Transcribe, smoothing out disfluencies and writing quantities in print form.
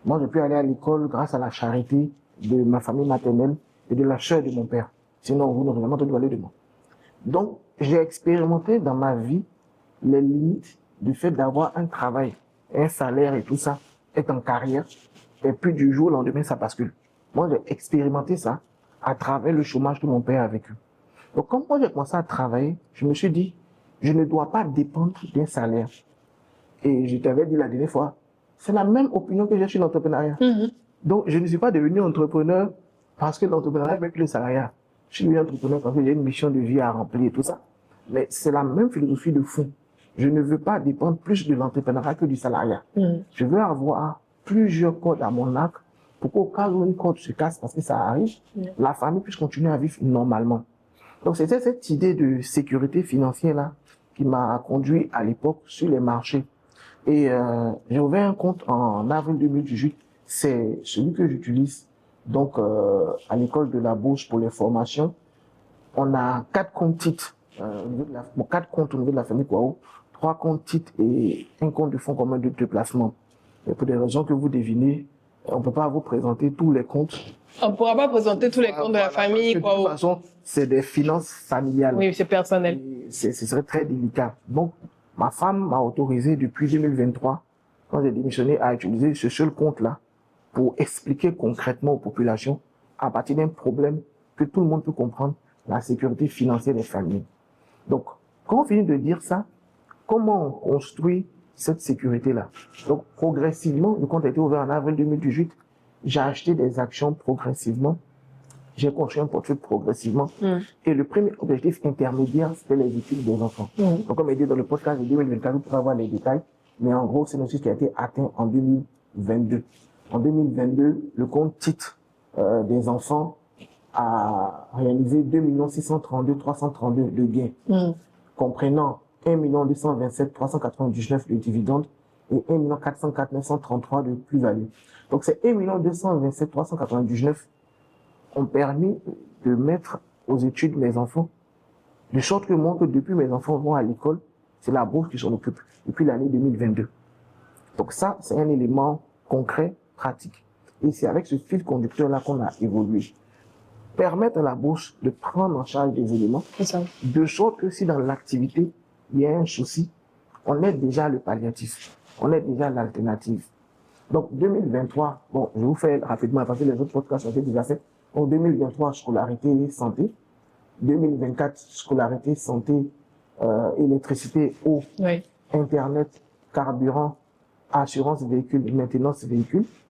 Moi, j'ai pu aller à l'école grâce à la charité de ma famille maternelle et de la sœur de mon père. Sinon, vous n'aurez jamais entendu parler de moi. Donc, j'ai expérimenté dans ma vie les limites du fait d'avoir un travail, un salaire et tout ça, être en carrière, et puis du jour au lendemain, ça bascule. Moi, j'ai expérimenté ça à travers le chômage que mon père a vécu. Donc, quand moi j'ai commencé à travailler, je me suis dit, je ne dois pas dépendre d'un salaire. Et je t'avais dit la dernière fois, c'est la même opinion que j'ai sur l'entrepreneuriat. Donc, je ne suis pas devenu entrepreneur parce que l'entrepreneuriat avec le salariat. Je suis devenu entrepreneur parce que j'ai une mission de vie à remplir et tout ça. Mais c'est la même philosophie de fond. Je ne veux pas dépendre plus de l'entrepreneuriat que du salariat. Je veux avoir plusieurs cordes à mon arc pour qu'au cas où une corde se casse parce que ça arrive, la famille puisse continuer à vivre normalement. Donc, c'était cette idée de sécurité financière-là qui m'a conduit à l'époque sur les marchés. Et j'ai ouvert un compte en avril 2018. C'est celui que j'utilise donc à l'école de la bourse pour les formations. On a 4 comptes titres, 4 comptes au niveau de la famille Kwao, 3 comptes titres et un compte de fonds commun de placement. Et pour des raisons que vous devinez, on ne peut pas vous présenter tous les comptes. On ne pourra pas présenter tous les comptes de la famille. De toute façon, c'est des finances familiales. Oui, c'est personnel. Ce serait très délicat. Donc, ma femme m'a autorisé depuis 2023, quand j'ai démissionné, à utiliser ce seul compte-là pour expliquer concrètement aux populations, à partir d'un problème que tout le monde peut comprendre, la sécurité financière des familles. Donc, quand on finit de dire ça, comment on construit cette sécurité-là? Donc, progressivement, le compte a été ouvert en avril 2018, j'ai acheté des actions progressivement, j'ai construit un portefeuille progressivement. Et le premier objectif intermédiaire, c'était les études des enfants. Donc, comme il dit dans le podcast de 2024, vous pourrez avoir les détails. Mais en gros, c'est un objectif qui a été atteint en 2022. En 2022, le compte titre des enfants a réalisé 2 632 332 de gains, comprenant 1 227 399 de dividendes et 1 404 933 de plus-value. Donc, ces 1 227 399 ont permis de mettre aux études mes enfants, de sorte que moi, que depuis mes enfants vont à l'école, c'est la bourse qui s'en occupe depuis l'année 2022. Donc ça, c'est un élément concret, pratique. Et c'est avec ce fil conducteur-là qu'on a évolué. Permettre à la bourse de prendre en charge des éléments, de sorte que si dans l'activité, il y a un souci, on est déjà le palliatif, on est déjà l'alternative. Donc 2023, bon, je vous fais rapidement, parce que les autres podcasts ont été déjà faits. En 2023, scolarité, santé. 2024, scolarité, santé, électricité, eau, Internet, carburant, assurance véhicule, maintenance véhicule.